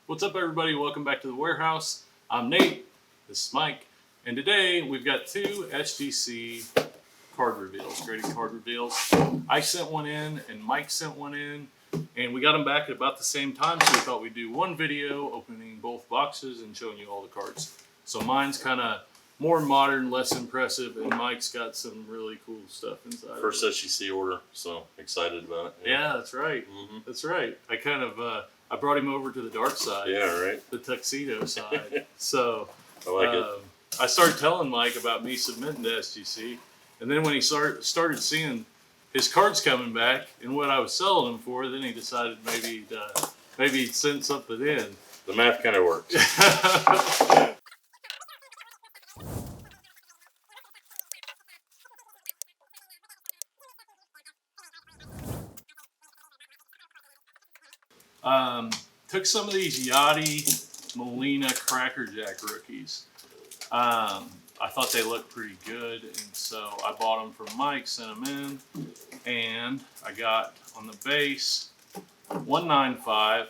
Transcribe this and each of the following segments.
What's up, everybody? Welcome back to the warehouse. I'm Nate. This is Mike. And today we've got two SGC card reveals, graded card reveals. I sent one in and Mike sent one in. And we got them back at about the same time, so we thought we'd do one video opening both boxes and showing you all the cards. So mine's kind of more modern, less impressive, and Mike's got some really cool stuff inside. First SGC order, so excited about it. Yeah, that's right. That's right. I kind of I brought him over to the dark side. Yeah, right. The tuxedo side. So I like it. I started telling Mike about me submitting to SGC, and then when he started seeing his cards coming back and what I was selling them for, then he decided maybe he'd send something in. The math kind of works. Took some of these Yachty Molina Cracker Jack rookies. I thought they looked pretty good, and so I bought them from Mike, sent them in, and I got on the base 195,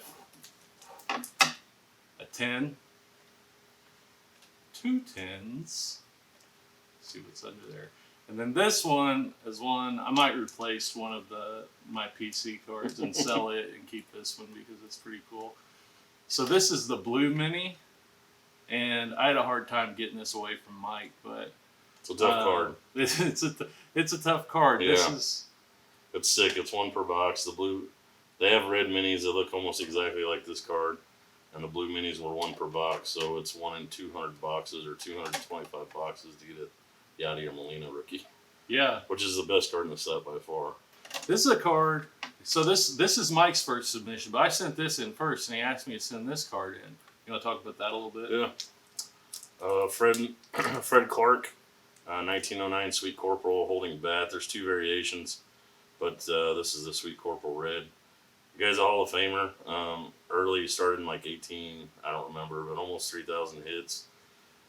a 10, two 10s. Let's see what's under there. And then this one is one, I might replace one of my PC cards and sell it and keep this one because it's pretty cool. So this is the blue mini, and I had a hard time getting this away from Mike, but It's a tough card. It's a tough card. Yeah. It's sick. It's one per box. The blue, they have red minis that look almost exactly like this card, and the blue minis were one per box, so it's 1 in 200 boxes or 225 boxes to get a Yachty or Molina rookie. Yeah. Which is the best card in the set by far. This is a card. So this is Mike's first submission, but I sent this in first, and he asked me to send this card in. You want to talk about that a little bit? Yeah. Fred Clark, 1909 Sweet Corporal holding bat. There's two variations, but this is the Sweet Corporal red. The guy's a Hall of Famer. Early, started in like 18, I don't remember, but almost 3,000 hits.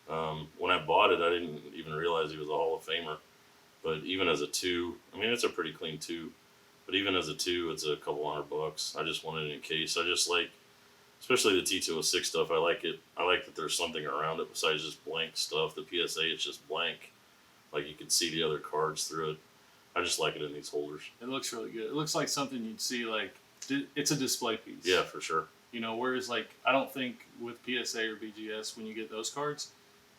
When I bought it, I didn't even realize he was a Hall of Famer. But even as a 2, I mean, it's a pretty clean 2. But even as a 2, it's a couple $100. I just wanted it in case. I just like, especially the T206 stuff. I like it. I like that there's something around it besides just blank stuff. The PSA is just blank. Like you can see the other cards through it. I just like it in these holders. It looks really good. It looks like something you'd see, like, it's a display piece. Yeah, for sure. You know, whereas, like, I don't think with PSA or BGS, when you get those cards,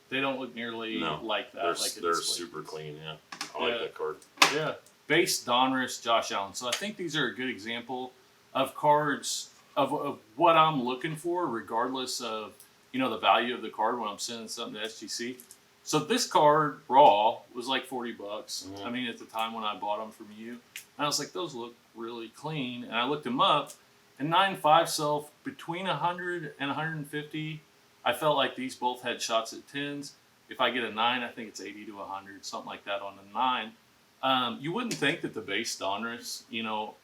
they don't look nearly like that. They're super clean, yeah. I like that card. Yeah. Base Donruss Josh Allen. So I think these are a good example of cards of what I'm looking for, regardless of, you know, the value of the card when I'm sending something to SGC. So this card, raw, was like $40. Mm-hmm. I mean, at the time when I bought them from you. And I was like, those look really clean. And I looked them up, and 9.5 sell between 100 and 150. I felt like these both had shots at 10s. If I get a 9, I think it's 80 to 100, something like that on a 9. You wouldn't think that the base Donruss, you know,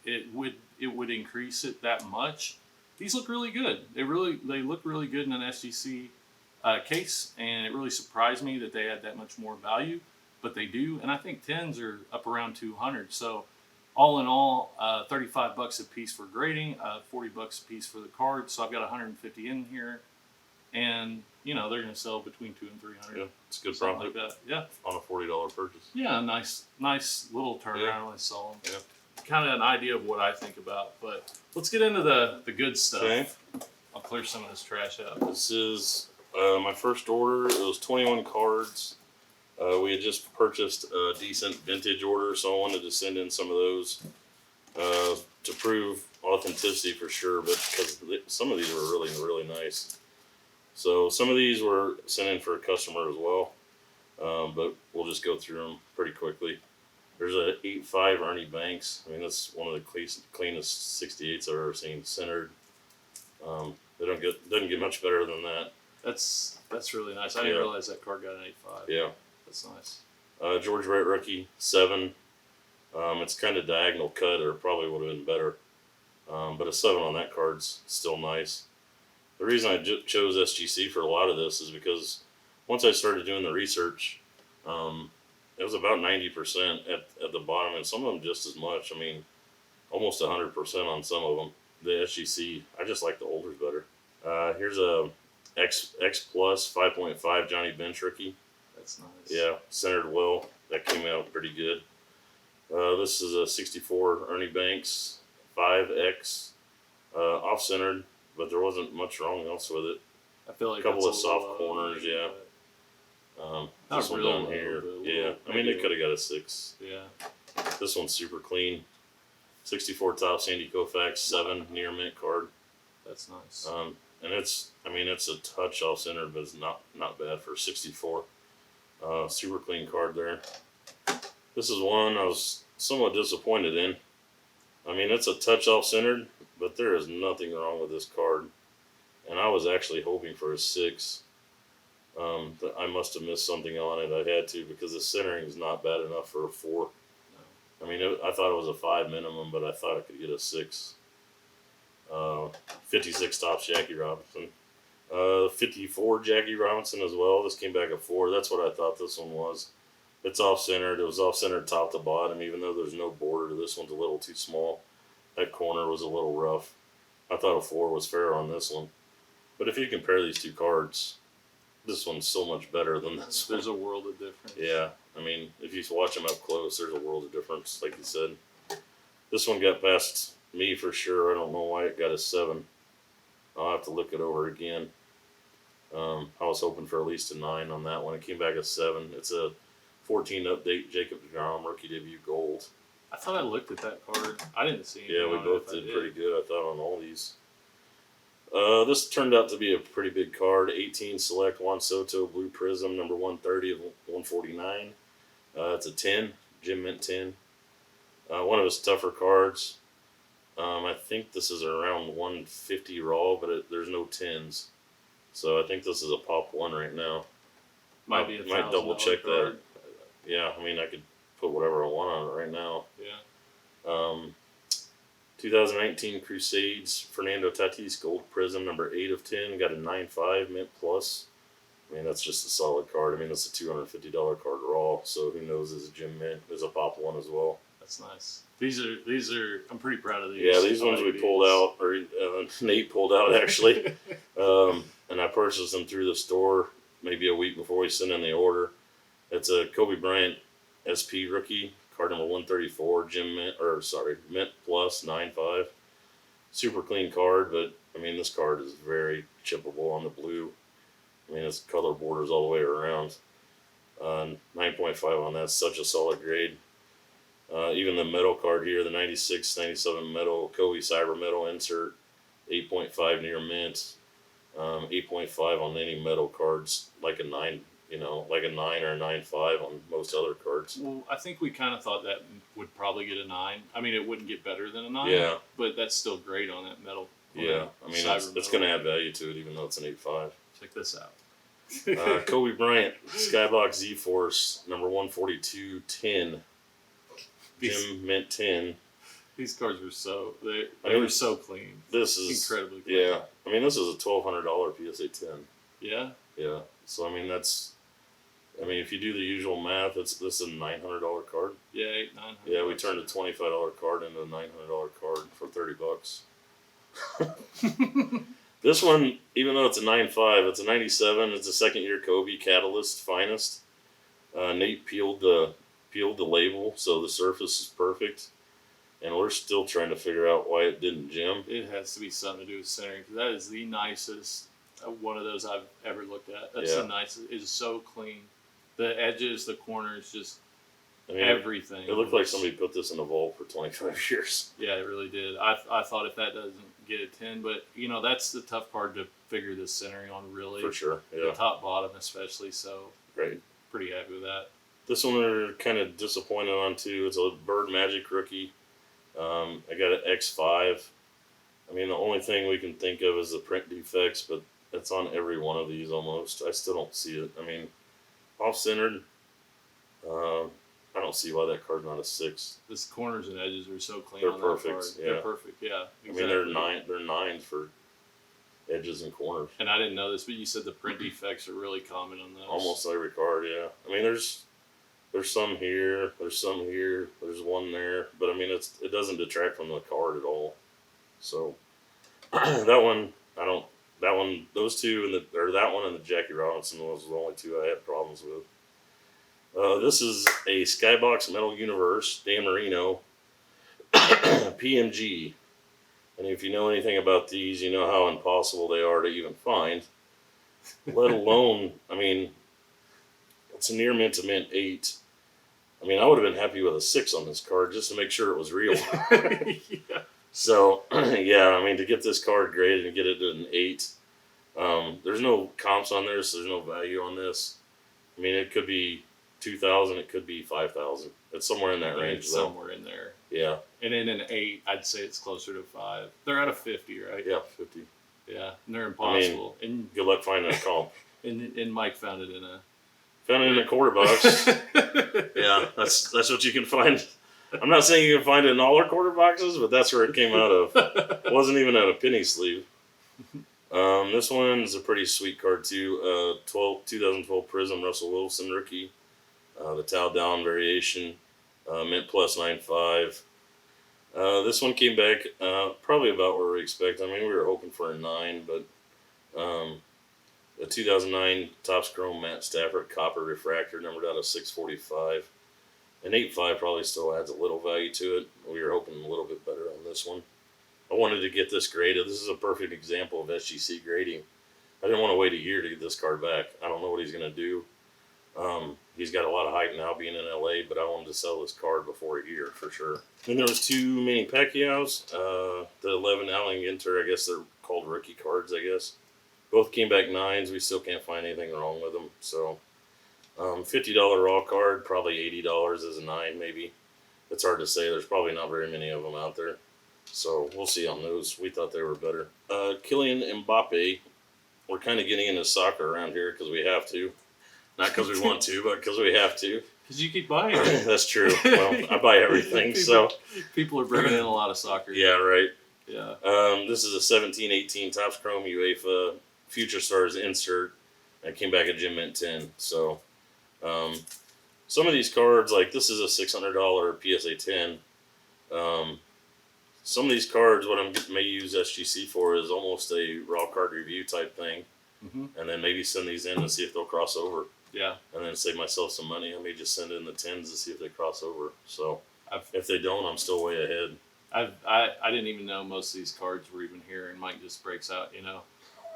it would increase it that much. These look really good. They look really good in an SGC case, and it really surprised me that they had that much more value, but they do. And I think 10s are up around 200. So all in all, $35 a piece for grading, $40 a piece for the card. So I've got 150 in here. And, you know, they're going to sell between 200 and 300. Yeah, it's a good profit. Like that. Yeah. On a $40 purchase. Yeah, nice little turnaround when I sell them. Yeah. Kind of an idea of what I think about. But let's get into the good stuff. Okay. I'll clear some of this trash out. This is my first order. It was 21 cards. We had just purchased a decent vintage order, so I wanted to send in some of those to prove authenticity for sure, but because some of these were really, really nice. So some of these were sent in for a customer as well, but we'll just go through them pretty quickly. There's a 8.5 Ernie Banks. I mean, that's one of the cleanest 68s I've ever seen centered. Doesn't get much better than that. That's really nice. I didn't realize that card got an 8.5. Yeah. That's nice. George Wright rookie, 7. It's kind of diagonal cut, or probably would have been better. But a 7 on that card's still nice. The reason I chose SGC for a lot of this is because once I started doing the research, it was about 90% at the bottom, and some of them just as much. I mean, almost 100% on some of them. The SGC, I just like the holders better. Here's a X Plus 5.5 Johnny Bench rookie. That's nice. Yeah, centered well. That came out pretty good. This is a 64 Ernie Banks 5X, off-centered, but there wasn't much wrong else with it. I feel like A couple of that's soft low, corners, yeah. Not This one real down low, here, but a little, yeah. I mean, they could have got a 6. Yeah. This one's super clean. 64 top Sandy Koufax 7 near mint card. That's nice. And it's a touch off center, but it's not bad for 64. Super clean card there. This is one I was somewhat disappointed in. I mean, it's a touch off centered, but there is nothing wrong with this card. And I was actually hoping for a 6. But I must have missed something on it. I had to, because the centering is not bad enough for a 4. No. I mean, I thought it was a 5 minimum, but I thought I could get a 6. 56 tops Jackie Robinson. 54 Jackie Robinson as well. This came back at 4. That's what I thought this one was. It's off-centered. It was off-centered top to bottom, even though there's no border. This one's a little too small. That corner was a little rough. I thought a 4 was fair on this one. But if you compare these two cards, this one's so much better than this one. There's a world of difference. Yeah, I mean, if you watch them up close, there's a world of difference, like you said. This one got past me for sure. I don't know why it got a 7. I'll have to look it over again. I was hoping for at least a 9 on that one. It came back a 7. It's a 14 update Jacob deGrom rookie debut gold. I thought I looked at that card. I didn't see anything. Yeah, we on both it, did pretty good, I thought, on all these. This turned out to be a pretty big card. 18 select Juan Soto blue Prism number 130 of 149. It's a 10, Jim Mint 10. One of his tougher cards. I think this is around 150 raw, but there's no 10s. So I think this is a pop 1 right now. Might be a might double check card. that. Yeah, I mean, I could put whatever I want on it right now. Yeah. 2019 Crusades Fernando Tatis Gold Prism number 8 of 10. Got a 9.5 mint plus. I mean, that's just a solid card. I mean, it's a $250 card raw. So who knows? Is a Jim Mint? There's a pop 1 as well. That's nice. These are. I'm pretty proud of these. Yeah, these ones we pulled out, or Nate pulled out actually, and I purchased them through the store maybe a week before we sent in the order. It's a Kobe Bryant SP rookie card number 134, Mint plus 9.5. Super clean card, but I mean this card is very chippable on the blue. I mean it's color borders all the way around. 9.5 on that's such a solid grade. Even the metal card here, the 96, 97 metal, Kobe Cyber metal insert, 8.5 near mint, 8.5 on any metal cards, like a 9, like a 9 or a 9.5 on most other cards. Well, I think we kind of thought that would probably get a 9. I mean, it wouldn't get better than a 9. Yeah. But that's still great on that metal. Yeah, I mean, it's going to add value to it, even though it's an 8.5. Check this out. Kobe Bryant, Skybox Z-Force, number 142, 10. Jim Mint 10. These cards were they were so clean. This is incredibly clean. Yeah, I mean, this is a $1,200 PSA 10. Yeah? Yeah, so I mean, if you do the usual math, this is a $900 card. Yeah, $900. Yeah, we turned a $25 card into a $900 card for $30. This one, even though it's a 9.5, it's a 97. It's a second-year Kobe Catalyst Finest. Nate peeled the label, so the surface is perfect. And we're still trying to figure out why it didn't gem. It has to be something to do with centering, because that is the nicest one of those I've ever looked at. That's the nicest. It is so clean. The edges, the corners, just everything. It looked like somebody put this in a vault for 25 years. Yeah, it really did. I thought if that doesn't get a 10, but that's the tough part to figure this centering on, really. For sure, yeah. The top bottom especially, so great. Pretty happy with that. This one we're kind of disappointed on too. It's a Bird Magic rookie. I got an X5. I mean, the only thing we can think of is the print defects, but it's on every one of these almost. I still don't see it. I mean, off-centered. I don't see why that card's not a 6. This corners and edges are so clean. They're on perfect. That card. Yeah. They're perfect. Yeah. Exactly. I mean, they're 9s for edges and corners. And I didn't know this, but you said the print defects are really common on those. Almost every card, yeah. I mean, there's some here, there's some here, there's one there, but I mean, it doesn't detract from the card at all. So that one those two and that one and the Jackie Robinson was the only two I had problems with. This is a Skybox Metal Universe Dan Marino PMG. And if you know anything about these, you know how impossible they are to even find. Let alone, I mean, it's a near mint to mint 8. I mean, I would have been happy with a 6 on this card just to make sure it was real. Yeah. So, yeah, I mean, to get this card graded and get it to an 8, there's no comps on this. There's no value on this. I mean, it could be 2,000. It could be 5,000. It's somewhere in that range. It's somewhere in there. Yeah. And in an 8, I'd say it's closer to 5. They're out of 50, right? Yeah, 50. Yeah, and they're impossible. I mean, good luck finding a comp. And Mike found it in a... Found it in a quarter box. Yeah, that's what you can find. I'm not saying you can find it in all our quarter boxes, but that's where it came out of. It wasn't even out of penny sleeve. This one's a pretty sweet card too. 2012 Prism Russell Wilson rookie. The Tau Down variation. Mint plus 9.5. This one came back probably about where we expect. I mean, we were hoping for a 9, but the 2009 Topps Chrome Matt Stafford Copper Refractor numbered out of 645. An 8.5 probably still adds a little value to it. We were hoping a little bit better on this one. I wanted to get this graded. This is a perfect example of SGC grading. I didn't want to wait a year to get this card back. I don't know what he's going to do. He's got a lot of hype now being in LA, but I wanted to sell this card before a year for sure. Then there was 2 Manny Pacquiao's. The 11 Allen Ginter, I guess they're called rookie cards, I guess. Both came back 9s. We still can't find anything wrong with them. So, $50 raw card, probably $80 as a 9 maybe. It's hard to say. There's probably not very many of them out there. So we'll see on those. We thought they were better. Kylian Mbappe. We're kind of getting into soccer around here because we have to. Not because we want to, but because we have to. Because you keep buying it. That's true. Well, I buy everything, People are bringing in a lot of soccer. Yeah, right. Yeah. This is a 17-18 Topps Chrome UEFA Future Stars insert. I came back at Gym Mint 10. So, some of these cards, like this is a $600 PSA 10. Some of these cards, what I may use SGC for is almost a raw card review type thing. Mm-hmm. And then maybe send these in and see if they'll cross over. Yeah. And then save myself some money. I may just send in the 10s to see if they cross over. So, if they don't, I'm still way ahead. I didn't even know most of these cards were even here, and Mike just breaks out, you know.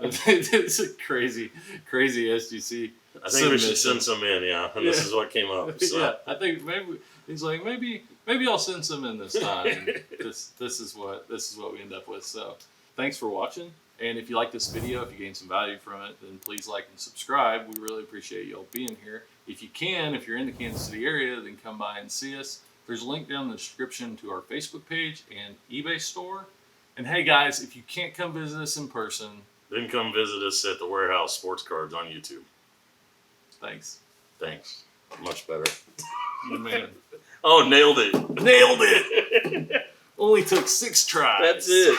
It's a crazy SGC. I think we should send some in, yeah. And this is what came up. So. Yeah, I think maybe I'll send some in this time. And this is what we end up with. So, thanks for watching. And if you like this video, if you gain some value from it, then please like and subscribe. We really appreciate y'all being here. If you can, if you're in the Kansas City area, then come by and see us. There's a link down in the description to our Facebook page and eBay store. And hey guys, if you can't come visit us in person, then come visit us at the Warehouse Sports Cards on YouTube. Thanks. Much better. You man. Oh, nailed it. Nailed it. Only took 6 tries. That's it.